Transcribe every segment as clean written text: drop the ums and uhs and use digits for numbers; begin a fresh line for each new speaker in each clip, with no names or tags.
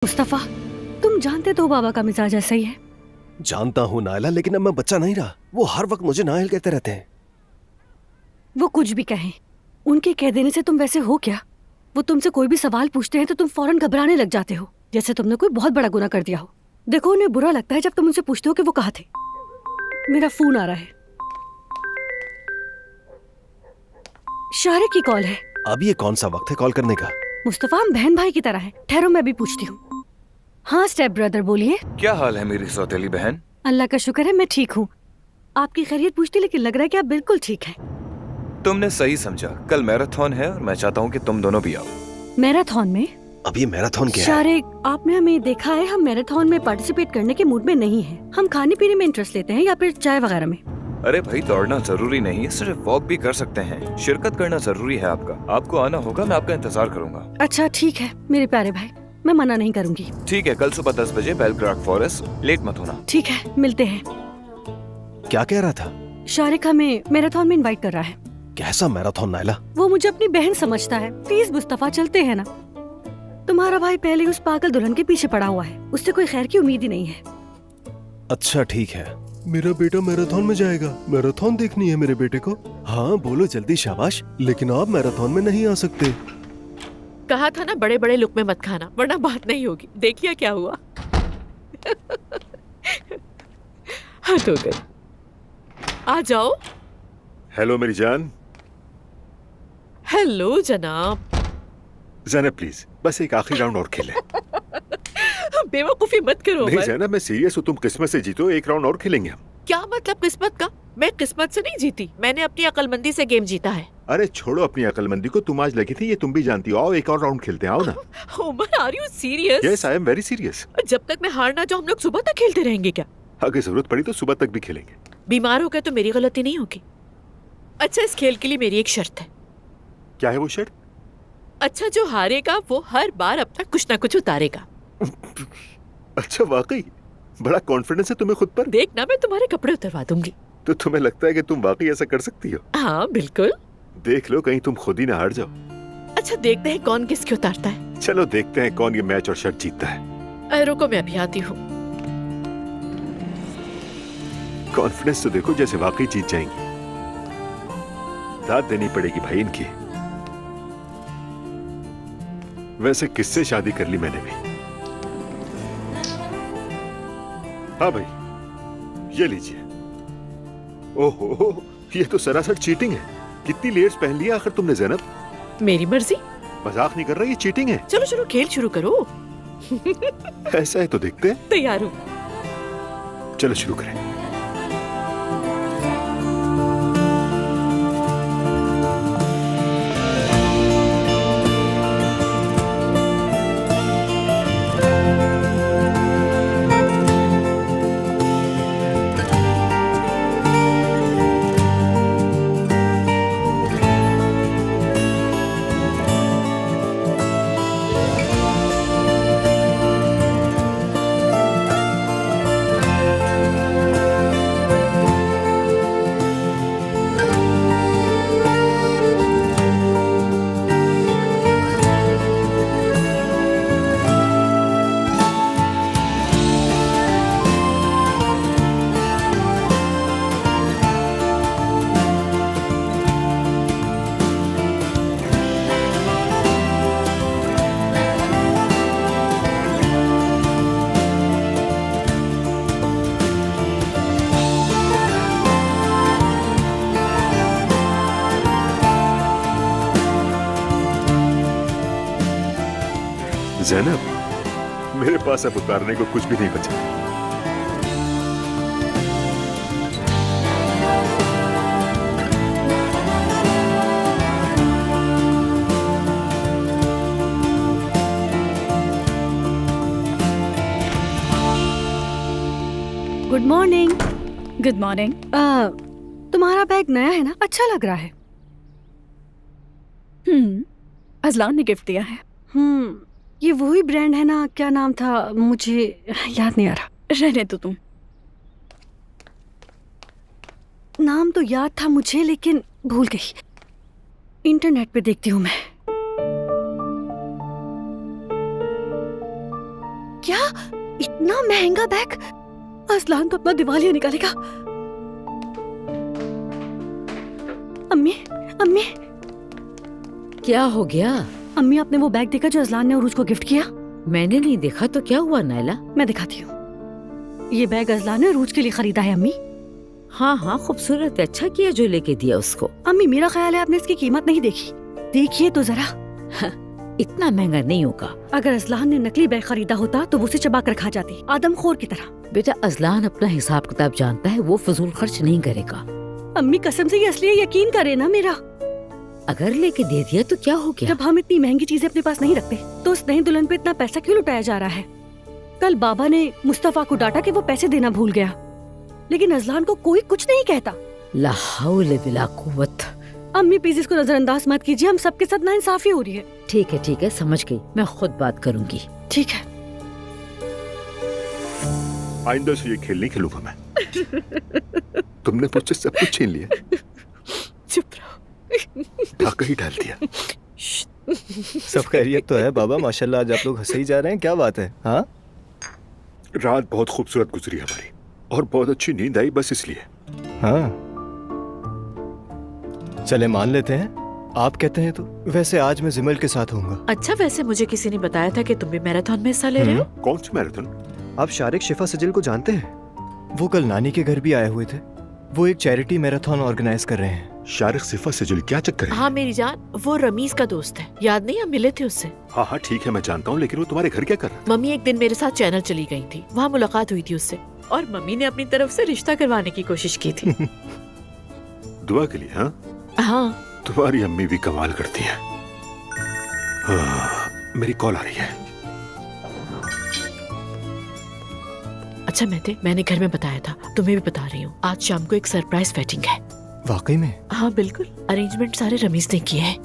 मुस्तफा, तुम जानते तो हो बाबा का मिजाज ऐसा ही है।
जानता हूँ नायला, लेकिन अब मैं बच्चा नहीं रहा। वो हर वक्त मुझे नायल कहते रहते हैं।
वो कुछ भी कहें, उनके कह देने से तुम वैसे हो क्या? वो तुमसे कोई भी सवाल पूछते हैं तो तुम फौरन घबराने लग जाते हो, जैसे तुमने कोई बहुत बड़ा गुनाह कर दिया हो। देखो, उन्हें बुरा लगता है जब तुम उनसे पूछते हो कि वो कहाँ थे। मेरा फोन आ रहा है, शारे की कॉल है।
अब ये कौन सा वक्त है कॉल करने का?
मुस्तफा, हम बहन भाई की तरह हैं। ठहरो, मैं भी पूछती हूँ। हाँ स्टेप ब्रदर, बोलिए।
क्या हाल है मेरी सौतेली बहन?
अल्लाह का शुक्र है, मैं ठीक हूँ। आपकी खैरियत पूछती, लेकिन लग रहा है कि आप बिल्कुल ठीक हैं।
तुमने सही समझा। कल मैराथन है और मैं चाहता हूँ कि तुम दोनों भी आओ।
मैराथन में?
अब ये मैराथन क्या है?
शारे, आपने हमें देखा है, हम मैराथन में पार्टिसिपेट करने के मूड में नहीं हैं। हम खाने पीने में इंटरेस्ट लेते हैं या फिर चाय वगैरह में।
अरे भाई, दौड़ना जरूरी नहीं है, सिर्फ वॉक भी कर सकते हैं। शिरकत करना जरूरी है आपका। आपको आना होगा, मैं आपका इंतजार करूंगा।
अच्छा ठीक है मेरे प्यारे भाई, मैं मना नहीं करूंगी।
ठीक है, कल सुबह 10 बजे बेलग्राड फॉरेस्ट। लेट मत होना।
ठीक है, मिलते हैं।
क्या कह रहा था?
शारिक हमें मैराथन में इनवाइट कर रहा है।
कैसा मैराथन नायला?
वो मुझे अपनी बहन समझता है। प्लीज मुस्तफा, चलते हैं ना। तुम्हारा भाई पहले उस पागल दुल्हन के पीछे पड़ा हुआ है, उससे कोई खैर की उम्मीद ही नहीं है।
अच्छा ठीक है। मेरा बेटा मैराथन में जाएगा। मैराथन देखनी है मेरे बेटे को। हाँ बोलो जल्दी, शाबाश। लेकिन आप मैराथन में नहीं आ सकते।
कहा था ना, बड़े बड़े लुक में मत खाना वरना बात नहीं होगी। देखिए क्या हुआ। हद हो गई। आ जाओ।
हेलो मेरी जान।
हेलो जनाब।
ज़ैनब प्लीज, बस एक आखिरी राउंड और खेलें।
बेवकूफी मत करो।
नहीं ज़ैनब, मैं सीरियस हूँ। तुम किस्मत से जीतो, एक राउंड और खेलेंगे हम।
क्या मतलब किस्मत का? मैं किस्मत से नहीं जीती, मैंने अपनी अक्लमंदी से गेम जीता है।
अरे छोड़ो अपनी अक्लमंदी को, तुम आज लगी थी ये तुम भी जानती हो। आओ एक और राउंड खेलते हैं, आओ ना।
Umar, are you serious?
Yes I am very serious.
जब तक मैं हार ना जाऊं हम लोग सुबह तक खेलते रहेंगे क्या?
अगर जरूरत पड़ी तो सुबह तक भी खेलेंगे।
बीमार हो गए तो मेरी गलती नहीं होगी। अच्छा, इस खेल के लिए मेरी एक शर्त है।
क्या है वो शर्त?
अच्छा, जो हारेगा वो हर बार अपना कुछ ना कुछ उतारेगा।
अच्छा वाकई? बड़ा कॉन्फिडेंस है तुम्हें खुद पर।
देखना, मैं तुम्हारे कपड़े उतरवा दूंगी।
तो तुम्हें लगता है कि तुम वाकई ऐसा कर सकती हो?
हाँ बिल्कुल।
देख लो, कहीं तुम खुद ही ना हार जाओ।
अच्छा, देखते हैं कौन किसके उतारता है।
चलो देखते हैं कौन ये मैच और शर्ट जीतता है।
रुको, मैं अभी आती हूँ।
कॉन्फिडेंस तो देखो, जैसे वाकई जीत जाएंगी। दाद देनी पड़ेगी भाई इनकी। वैसे किससे शादी कर ली मैंने भी। हाँ भाई, ये लीजिए। ओहो, ये तो सरासर चीटिंग है। कितनी लेयर्स पहन लिया आखिर तुमने ज़ैनब?
मेरी मर्जी।
मजाक नहीं कर रहा, ये चीटिंग है।
चलो चलो, खेल शुरू करो।
ऐसा है तो देखते हैं।
तैयार हूँ।
चलो शुरू करें। ज़ैनब, मेरे पास अब उतारने को कुछ भी नहीं बचा।
Good morning.
Good morning.
तुम्हारा बैग नया है ना, अच्छा लग रहा है।
अजलान ने गिफ्ट दिया है।
ये वही ब्रांड है ना, क्या नाम था, मुझे याद नहीं आ रहा।
रहने दो तुम।
नाम तो याद था मुझे, लेकिन भूल गई। इंटरनेट पे देखती हूँ मैं। क्या? इतना महंगा बैग? असलान तो अपना दिवालिया निकालेगा। अम्मी, अम्मी,
क्या हो गया?
अम्मी, आपने वो बैग देखा जो असलान ने उरूज को गिफ्ट किया?
मैंने नहीं देखा तो क्या हुआ नायला?
मैं दिखाती हूँ। ये बैग असलान ने उरूज के लिए खरीदा है अम्मी।
हाँ हाँ, खूबसूरत है, अच्छा किया जो लेके दिया उसको।
अम्मी, मेरा ख्याल है आपने इसकी कीमत नहीं देखी। देखिए तो जरा।
इतना महंगा नहीं होगा।
अगर असलान ने नकली बैग खरीदा होता तो वो उसे चबा कर खा जाती, आदमखोर की तरह।
बेटा, अजलान अपना हिसाब किताब जानता है, वो फजूल खर्च नहीं करेगा।
अम्मी, कसम से ये असली है, यकीन करे ना मेरा।
अगर लेके दे दिया तो क्या हो गया?
जब हम इतनी महंगी चीजें अपने पास नहीं रखते तो उस नई दुल्हन पे इतना पैसा क्यों लुटाया जा रहा है? कल बाबा ने मुस्तफा को डांटा कि वो पैसे देना भूल गया, लेकिन अजलान को कोई कुछ नहीं कहता।
ला हौल बिला कुव्वत।
अम्मी, प्लीज इसको नजरअंदाज मत कीजिए, हम सबके साथ नाइंसाफी हो रही है।
ठीक है, समझ गई, मैं खुद बात करूंगी।
ठीक है।
आइंदा से ये खेल नहीं खेलूंगा मैं। तुमने मुझसे सब कुछ छीन लिया,
चुप रहो।
ढाका ही डाल दिया।
सब खैरियत तो है बाबा? माशाल्लाह, आज आप लोग हंसे ही जा रहे हैं, क्या बात है? हाँ,
रात बहुत खूबसूरत गुजरी हमारी और बहुत अच्छी नींद आई, बस इसलिए।
हाँ, चले मान लेते हैं, आप कहते हैं तो। वैसे आज मैं जिमल के साथ होऊंगा।
अच्छा, वैसे मुझे किसी ने बताया था कि तुम भी मैराथन में हिस्सा ले रहे हो।
कौन सी मैराथन?
आप शारिक शिफा सजिल को जानते हैं? वो कल नानी के घर भी आए हुए थे। वो एक चैरिटी मैराथन ऑर्गेनाइज कर रहे हैं।
शारिक सिफा सजिल, क्या चक्कर है?
हाँ मेरी जान, वो रमीज का दोस्त है, याद नहीं? हम मिले थे उससे।
हाँ हाँ ठीक है, मैं जानता हूँ, लेकिन वो तुम्हारे घर क्या कर रहा
मम्मी एक दिन मेरे साथ चैनल चली गई थी, वहाँ मुलाकात हुई थी उससे, और मम्मी ने अपनी तरफ से रिश्ता करवाने की कोशिश की थी।
था? दुआ के लिए? हाँ,
हाँ,
तुम्हारी अम्मी भी कमाल करती है। मेरी कॉल आ रही है।
अच्छा महते, मैंने घर में बताया था, तुम्हें भी बता रही हूँ, आज शाम को एक सरप्राइज वेडिंग है।
वाकई में?
हाँ बिल्कुल, अरेंजमेंट सारे रमीज ने किए हैं।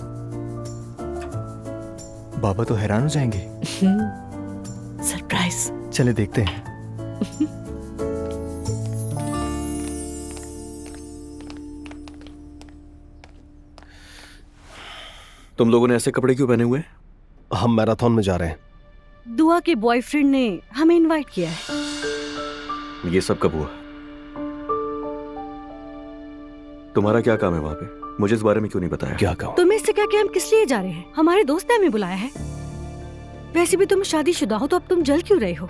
बाबा तो हैरान हो जाएंगे।
सरप्राइज।
चले देखते हैं।
तुम लोगों ने ऐसे कपड़े क्यों पहने हुए?
हम मैराथन में जा रहे हैं।
दुआ के बॉयफ्रेंड ने हमें इनवाइट किया है।
ये सब कब हुआ? तुम्हारा क्या काम है वहां पे? मुझे इस बारे में क्यों नहीं बताया?
क्या कहूँ?
तुम्हें इससे क्या कि हम किस लिए जा रहे हैं? हमारे दोस्त ने हमें बुलाया है। वैसे भी तुम शादीशुदा हो तो अब तुम जल क्यों रहे हो?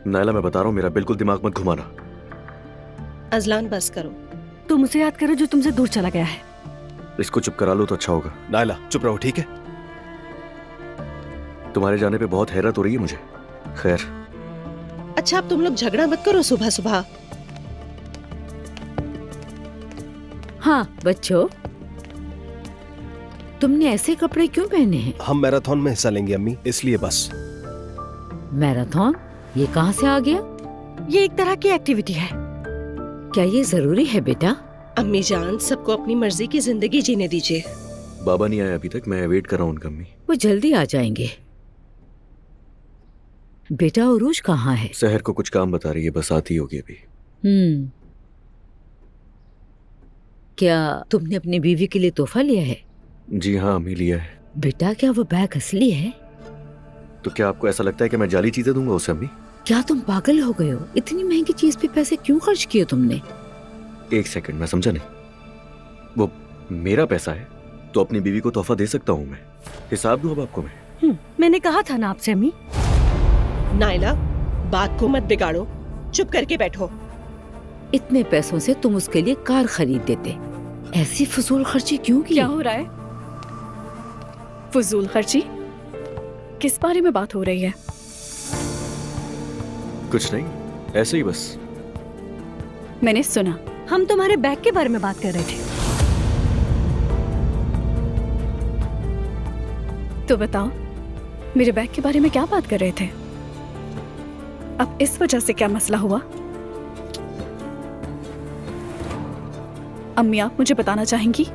नायला, मैं बता रहा हूँ, मेरा बिल्कुल दिमाग मत घुमाना।
अजलान, बस करो।
तुम उसे याद करो जो तुमसे दूर चला गया है।
इसको चुप करा लो तो अच्छा होगा।
नायला, चुप रहो, ठीक है?
तुम्हारे जाने पे बहुत हैरत हो रही है मुझे। खैर,
अच्छा, अब तुम लोग झगड़ा मत करो सुबह सुबह।
हाँ बच्चों, तुमने ऐसे कपड़े क्यों पहने हैं?
हम मैराथन में हिस्सा लेंगे अम्मी, इसलिए बस।
मैराथन? ये कहाँ से आ गया?
ये एक तरह की एक्टिविटी है।
क्या ये जरूरी है बेटा?
अम्मी जान, सबको अपनी मर्जी की जिंदगी जीने दीजिए।
बाबा नहीं आए अभी तक, मैं वेट कर रहा हूँ उनका। अम्मी
वो जल्दी आ जाएंगे। बेटा, उरूज कहाँ है?
शहर को कुछ काम बता रही है, बस आती होगी अभी।
क्या तुमने अपनी बीवी के लिए तोहफा लिया है?
जी हाँ अम्मी, लिया है।
बेटा, क्या वो बैग असली है?
तो क्या आपको ऐसा लगता है कि मैं जाली चीजें दूंगा उसे? अम्मी,
क्या तुम पागल हो गए हो? इतनी महंगी चीज पे पैसे क्यों खर्च किए तुमने?
एक सेकंड, मैं समझा नहीं। वो मेरा पैसा है तो अपनी बीवी को तोहफा दे सकता हूँ मैं। हिसाब दूं अब आपको मैं?
मैंने कहा था ना आपसे अम्मी।
नायला, बात को मत बिगाड़ो, चुप करके बैठो।
इतने पैसों से तुम उसके लिए कार खरीद देते, ऐसी फजूल खर्ची क्यों की?
क्या हो रहा है? फजूल खर्ची? किस बारे में बात हो रही है?
कुछ नहीं, ऐसे ही बस।
मैंने सुना।
हम तुम्हारे बैग के बारे में बात कर रहे थे।
तो बताओ, मेरे बैग के बारे में क्या बात कर रहे थे? अब इस वजह से क्या मसला हुआ? अम्मी, आप मुझे बताना चाहेंगी?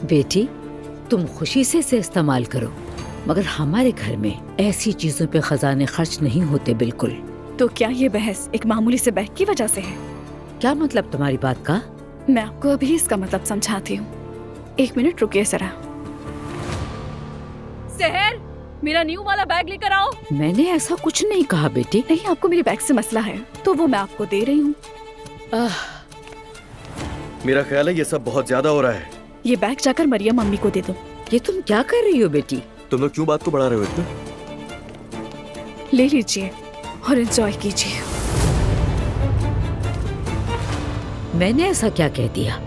बेटी, तुम खुशी से इसे इस्तेमाल करो, मगर हमारे घर में ऐसी चीजों पे खजाने खर्च नहीं होते बिल्कुल।
तो क्या ये बहस एक मामूली से बैग की वजह से है?
क्या मतलब तुम्हारी बात का?
मैं आपको अभी इसका मतलब समझाती हूँ। 1 मिनट रुकिए जरा। सहर, मेरा न्यू वाला बैग लेकर आओ।
मैंने ऐसा कुछ नहीं कहा बेटी।
नहीं, आपको मेरे बैग से मसला है तो वो मैं आपको दे रही हूँ।
मेरा ख्याल है ये सब बहुत ज्यादा हो रहा है।
ये बैग जाकर मरियम अम्मी को दे दो।
ये तुम क्या कर रही हो बेटी?
तुम लोग क्यों बात को बढ़ा रहे हो इतना?
ले लीजिए और एंजॉय कीजिए।
मैंने ऐसा क्या कह दिया?